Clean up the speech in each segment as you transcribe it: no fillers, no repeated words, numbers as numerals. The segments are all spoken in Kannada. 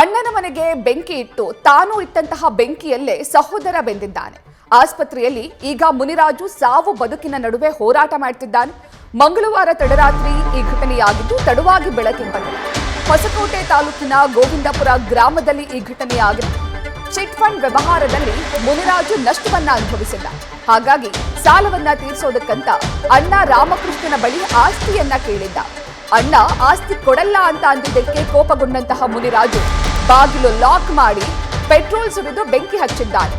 ಅಣ್ಣನ ಮನೆಗೆ ಬೆಂಕಿ ಇಟ್ಟು ತಾನು ಇಟ್ಟಂತಹ ಬೆಂಕಿಯಲ್ಲೇ ಸಹೋದರ ಬೆಂದಿದ್ದಾನೆ. ಆಸ್ಪತ್ರೆಯಲ್ಲಿ ಈಗ ಮುನಿರಾಜು ಸಾವು ಬದುಕಿನ ನಡುವೆ ಹೋರಾಟ ಮಾಡುತ್ತಿದ್ದಾನೆ. ಮಂಗಳವಾರ ತಡರಾತ್ರಿ ಈ ಘಟನೆಯಾಗಿದ್ದು ತಡವಾಗಿ ಬೆಳಕಿಗೆ ಬಂದಿದೆ. ಹೊಸಕೋಟೆ ತಾಲೂಕಿನ ಗೋವಿಂದಪುರ ಗ್ರಾಮದಲ್ಲಿ ಈ ಘಟನೆಯಾಗಿದೆ. ಚಿಟ್ ಫಂಡ್ ವ್ಯವಹಾರದಲ್ಲಿ ಮುನಿರಾಜು ನಷ್ಟವನ್ನ ಅನುಭವಿಸಿದ್ದ. ಹಾಗಾಗಿ ಸಾಲವನ್ನ ತೀರಿಸೋದಕ್ಕಂತ ಅಣ್ಣ ರಾಮಕೃಷ್ಣನ ಬಳಿ ಆಸ್ತಿಯನ್ನ ಕೇಳಿದ್ದ. ಅಣ್ಣ ಆಸ್ತಿ ಕೊಡಲ್ಲ ಅಂತ ಅಂದಿದ್ದಕ್ಕೆ ಕೋಪಗೊಂಡಂತಹ ಮುನಿರಾಜು ಬಾಗಿಲು ಲಾಕ್ ಮಾಡಿ ಪೆಟ್ರೋಲ್ ಸುರಿದು ಬೆಂಕಿ ಹಚ್ಚಿದ್ದಾನೆ.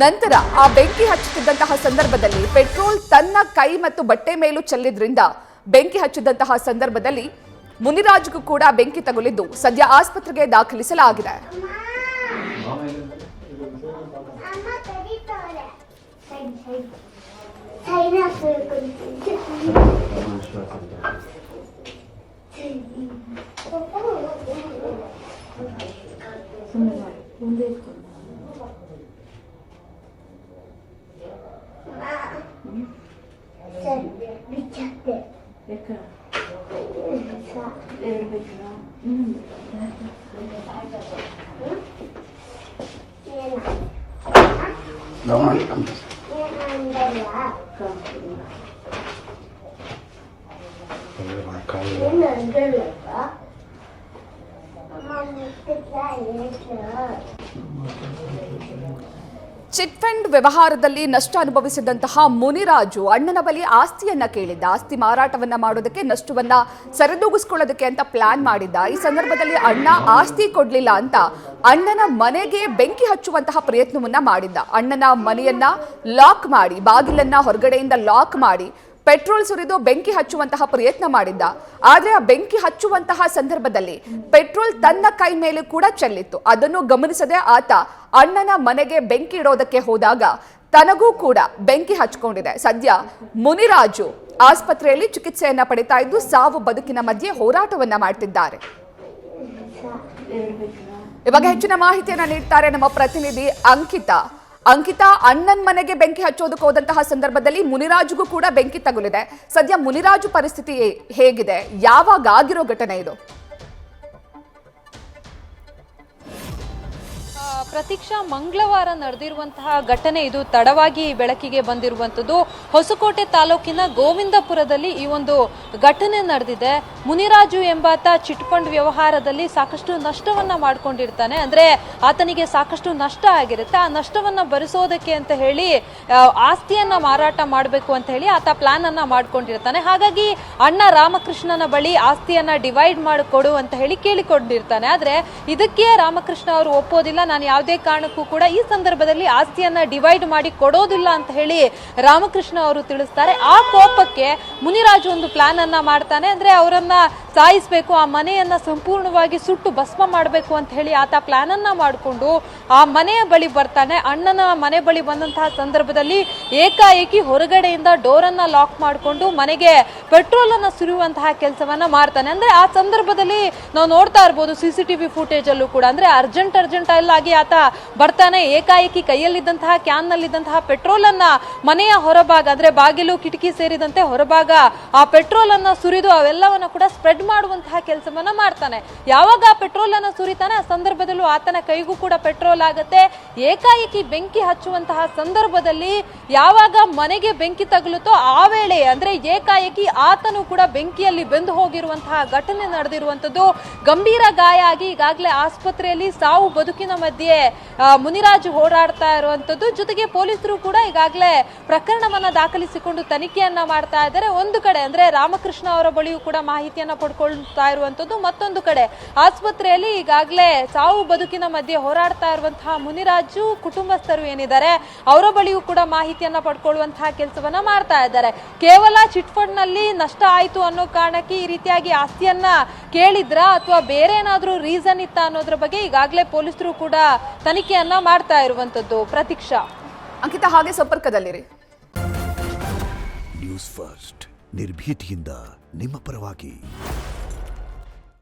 ನಂತರ ಆ ಬೆಂಕಿ ಹಚ್ಚುತ್ತಿದ್ದಂತಹ ಸಂದರ್ಭದಲ್ಲಿ ಪೆಟ್ರೋಲ್ ತನ್ನ ಕೈ ಮತ್ತು ಬಟ್ಟೆ ಮೇಲೂ ಚೆಲ್ಲಿದ್ರಿಂದ ಬೆಂಕಿ ಹಚ್ಚಿದಂತಹ ಸಂದರ್ಭದಲ್ಲಿ ಮುನಿರಾಜ್ಗೂ ಕೂಡ ಬೆಂಕಿ ತಗುಲಿದ್ದು ಸದ್ಯ ಆಸ್ಪತ್ರೆಗೆ ದಾಖಲಿಸಲಾಗಿದೆ. ಚಿಟ್ ಫಂಡ್ ವ್ಯವಹಾರದಲ್ಲಿ ನಷ್ಟ ಅನುಭವಿಸಿದಂತಹ ಮುನಿರಾಜು ಅಣ್ಣನ ಬಳಿ ಆಸ್ತಿಯನ್ನ ಕೇಳಿದ್ದ. ಆಸ್ತಿ ಮಾರಾಟವನ್ನ ಮಾಡೋದಕ್ಕೆ ನಷ್ಟವನ್ನ ಸರಿದೂಗಿಸ್ಕೊಳ್ಳೋದಕ್ಕೆ ಅಂತ ಪ್ಲಾನ್ ಮಾಡಿದ್ದ. ಈ ಸಂದರ್ಭದಲ್ಲಿ ಅಣ್ಣ ಆಸ್ತಿ ಕೊಡ್ಲಿಲ್ಲ ಅಂತ ಅಣ್ಣನ ಮನೆಗೆ ಬೆಂಕಿ ಹಚ್ಚುವಂತಹ ಪ್ರಯತ್ನವನ್ನ ಮಾಡಿದ್ದ. ಅಣ್ಣನ ಮನೆಯನ್ನ ಲಾಕ್ ಮಾಡಿ, ಬಾಗಿಲನ್ನ ಹೊರಗಡೆಯಿಂದ ಲಾಕ್ ಮಾಡಿ ಪೆಟ್ರೋಲ್ ಸುರಿದು ಬೆಂಕಿ ಹಚ್ಚುವಂತಹ ಪ್ರಯತ್ನ ಮಾಡಿದ್ದ. ಆದ್ರೆ ಆ ಬೆಂಕಿ ಹಚ್ಚುವಂತಹ ಸಂದರ್ಭದಲ್ಲಿ ಪೆಟ್ರೋಲ್ ತನ್ನ ಕೈ ಮೇಲೆ ಕೂಡ ಚೆಲ್ಲಿತ್ತು. ಅದನ್ನು ಗಮನಿಸದೆ ಆತ ಅಣ್ಣನ ಮನೆಗೆ ಬೆಂಕಿ ಇಡೋದಕ್ಕೆ ಹೋದಾಗ ತನಗೂ ಕೂಡ ಬೆಂಕಿ ಹಚ್ಕೊಂಡಿದೆ. ಸದ್ಯ ಮುನಿರಾಜು ಆಸ್ಪತ್ರೆಯಲ್ಲಿ ಚಿಕಿತ್ಸೆಯನ್ನ ಪಡಿತಾ ಇದ್ದು ಸಾವು ಬದುಕಿನ ಮಧ್ಯೆ ಹೋರಾಟವನ್ನ ಮಾಡ್ತಿದ್ದಾರೆ. ಇವಾಗ ಹೆಚ್ಚಿನ ಮಾಹಿತಿಯನ್ನ ನೀಡ್ತಾರೆ ನಮ್ಮ ಪ್ರತಿನಿಧಿ ಅಂಕಿತಾ. ಅಣ್ಣನ ಮನೆಗೆ ಬೆಂಕಿ ಹಚ್ಚೋದಕ್ಕೆ ಹೋದಂತಹ ಸಂದರ್ಭದಲ್ಲಿ ಮುನಿರಾಜುಗೂ ಕೂಡ ಬೆಂಕಿ ತಗುಲಿದೆ. ಸದ್ಯ ಮುನಿರಾಜು ಪರಿಸ್ಥಿತಿ ಹೇಗಿದೆ? ಯಾವಾಗ ಆಗಿರೋ ಘಟನೆ ಇದು? ಪ್ರತೀಕ್ಷಾ, ಮಂಗಳವಾರ ನಡೆದಿರುವಂತಹ ಘಟನೆ ಇದು. ತಡವಾಗಿ ಬೆಳಕಿಗೆ ಬಂದಿರುವಂಥದ್ದು. ಹೊಸಕೋಟೆ ತಾಲೂಕಿನ ಗೋವಿಂದಪುರದಲ್ಲಿ ಈ ಒಂದು ಘಟನೆ ನಡೆದಿದೆ. ಮುನಿರಾಜು ಎಂಬಾತ ಚಿಟ್ ಫಂಡ್ ವ್ಯವಹಾರದಲ್ಲಿ ಸಾಕಷ್ಟು ನಷ್ಟವನ್ನ ಮಾಡ್ಕೊಂಡಿರ್ತಾನೆ. ಅಂದ್ರೆ ಆತನಿಗೆ ಸಾಕಷ್ಟು ನಷ್ಟ ಆಗಿರುತ್ತೆ. ಆ ನಷ್ಟವನ್ನ ಭರಿಸೋದಕ್ಕೆ ಅಂತ ಹೇಳಿ ಆಸ್ತಿಯನ್ನ ಮಾರಾಟ ಮಾಡಬೇಕು ಅಂತ ಹೇಳಿ ಆತ ಪ್ಲಾನ್ ಅನ್ನ ಮಾಡ್ಕೊಂಡಿರ್ತಾನೆ. ಹಾಗಾಗಿ ಅಣ್ಣ ರಾಮಕೃಷ್ಣನ ಬಳಿ ಆಸ್ತಿಯನ್ನ ಡಿವೈಡ್ ಮಾಡಿಕೊಡು ಅಂತ ಹೇಳಿ ಕೇಳಿಕೊಂಡಿರ್ತಾನೆ. ಆದ್ರೆ ಇದಕ್ಕೆ ರಾಮಕೃಷ್ಣ ಅವರು ಒಪ್ಪೋದಿಲ್ಲ. ನಾನು ಯಾವುದೇ ಕಾರಣಕ್ಕೂ ಕೂಡ ಈ ಸಂದರ್ಭದಲ್ಲಿ ಆಸ್ತಿಯನ್ನ ಡಿವೈಡ್ ಮಾಡಿ ಕೊಡೋದಿಲ್ಲ ಅಂತ ಹೇಳಿ ರಾಮಕೃಷ್ಣ ಅವರು ತಿಳಿಸ್ತಾರೆ. ಆ ಕೋಪಕ್ಕೆ ಮುನಿರಾಜು ಒಂದು ಪ್ಲಾನ್ ಅನ್ನ ಮಾಡ್ತಾನೆ. ಅಂದ್ರೆ ಅವರನ್ನ ಸಾಯಿಸಬೇಕು, ಆ ಮನೆಯನ್ನ ಸಂಪೂರ್ಣವಾಗಿ ಸುಟ್ಟು ಭಸ್ಮ ಮಾಡಬೇಕು ಅಂತ ಹೇಳಿ ಆತ ಪ್ಲಾನ್ ಅನ್ನ ಮಾಡಿಕೊಂಡು ಆ ಮನೆಯ ಬಳಿ ಬರ್ತಾನೆ. ಅಣ್ಣನ ಮನೆ ಬಳಿ ಬಂದಂತಹ ಸಂದರ್ಭದಲ್ಲಿ ಏಕಾಏಕಿ ಹೊರಗಡೆಯಿಂದ ಡೋರ್ ಅನ್ನ ಲಾಕ್ ಮಾಡಿಕೊಂಡು ಮನೆಗೆ ಪೆಟ್ರೋಲ್ ಅನ್ನ ಸುರಿಯುವಂತಹ ಕೆಲಸವನ್ನ ಮಾಡ್ತಾನೆ. ಅಂದ್ರೆ ಆ ಸಂದರ್ಭದಲ್ಲಿ ನಾವು ನೋಡ್ತಾ ಇರ್ಬೋದು ಸಿಸಿಟಿವಿ ಫುಟೇಜ್ ಅಲ್ಲೂ ಕೂಡ. ಅಂದ್ರೆ ಅರ್ಜೆಂಟ್ ಆಗಿ ಆತ ಬರ್ತಾನೆ. ಏಕಾಏಕಿ ಕೈಯಲ್ಲಿದ್ದಂತಹ ಕ್ಯಾನ್ ನಲ್ಲಿದ್ದಂತಹ ಪೆಟ್ರೋಲ್ ಅನ್ನ ಮನೆಯ ಹೊರಭಾಗ, ಅಂದ್ರೆ ಬಾಗಿಲು ಕಿಟಕಿ ಸೇರಿದಂತೆ ಹೊರಭಾಗ ಆ ಪೆಟ್ರೋಲ್ ಅನ್ನ ಸುರಿದು ಅವೆಲ್ಲವನ್ನ ಕೂಡ ಸ್ಪ್ರೆಡ್ ಮಾಡುವಂತಹ ಕೆಲಸವನ್ನ ಮಾಡ್ತಾನೆ. ಯಾವಾಗ ಆ ಪೆಟ್ರೋಲ್ ಅನ್ನ ಸುರಿತಾನೆ ಆ ಸಂದರ್ಭದಲ್ಲೂ ಆತನ ಕೈಗೂ ಕೂಡ ಪೆಟ್ರೋಲ್ ಆಗತ್ತೆ. ಏಕಾಏಕಿ ಬೆಂಕಿ ಹಚ್ಚುವಂತಹ ಸಂದರ್ಭದಲ್ಲಿ ಯಾವಾಗ ಮನೆಗೆ ಬೆಂಕಿ ತಗುಲುತ್ತೋ ಆ ವೇಳೆ ಅಂದ್ರೆ ಏಕಾಏಕಿ ಆತನು ಕೂಡ ಬೆಂಕಿಯಲ್ಲಿ ಬೆಂದು ಹೋಗಿರುವಂತಹ ಘಟನೆ ನಡೆದಿರುವಂತದ್ದು. ಗಂಭೀರ ಗಾಯ ಆಗಿ ಈಗಾಗಲೇ ಆಸ್ಪತ್ರೆಯಲ್ಲಿ ಸಾವು ಬದುಕಿನ ಮಧ್ಯೆ ಮುನಿರಾಜು ಹೋರಾಡ್ತಾ ಇರುವಂತದ್ದು. ಜೊತೆಗೆ ಪೊಲೀಸರು ಕೂಡ ಈಗಾಗಲೇ ಪ್ರಕರಣವನ್ನ ದಾಖಲಿಸಿಕೊಂಡು ತನಿಖೆಯನ್ನ ಮಾಡ್ತಾ ಇದ್ದಾರೆ. ಒಂದು ಕಡೆ ಅಂದ್ರೆ ರಾಮಕೃಷ್ಣ ಅವರ ಬಳಿಯೂ ಕೂಡ ಮಾಹಿತಿಯನ್ನ ಪಡ್ಕೊಳ್ತಾ ಇರುವಂತದ್ದು. ಮತ್ತೊಂದು ಕಡೆ ಆಸ್ಪತ್ರೆಯಲ್ಲಿ ಈಗಾಗಲೇ ಸಾವು ಬದುಕಿನ ಮಧ್ಯೆ ಹೋರಾಡ್ತಾ ಇರುವಂತಹ ಮುನಿರಾಜು ಕುಟುಂಬಸ್ಥರು ಏನಿದ್ದಾರೆ ಅವರ ಬಳಿಯೂ ಕೂಡ ಮಾಹಿತಿಯನ್ನ ಪಡ್ಕೊಳ್ಳುವಂತಹ ಕೆಲಸವನ್ನ ಮಾಡ್ತಾ ಇದ್ದಾರೆ. ಕೇವಲ ಚಿಟ್ ಫಂಡ್ ನಲ್ಲಿ ನಷ್ಟ ಆಯ್ತು ಅನ್ನೋ ಕಾರಣಕ್ಕೆ ಈ ರೀತಿಯಾಗಿ ಆಸ್ತಿಯನ್ನ ಕೇಳಿದ್ರ ಅಥವಾ ಬೇರೆ ಏನಾದ್ರೂ ರೀಸನ್ ಇತ್ತ ಅನ್ನೋದ್ರ ಬಗ್ಗೆ ಈಗಾಗಲೇ ಪೊಲೀಸರು ಕೂಡ ತನಿಖೆಯನ್ನ ಮಾಡ್ತಾ ಇರುವಂತದ್ದು. ಪ್ರತೀಕ್ಷಾ, ಅಂಕಿತಾ ಹಾಗೆ ಸಂಪರ್ಕದಲ್ಲಿರಿ. ನ್ಯೂಸ್ ಫಸ್ಟ್ ನಿರ್ಭೀತಿಯಿಂದ ನಿಮ್ಮ ಪರವಾಗಿ.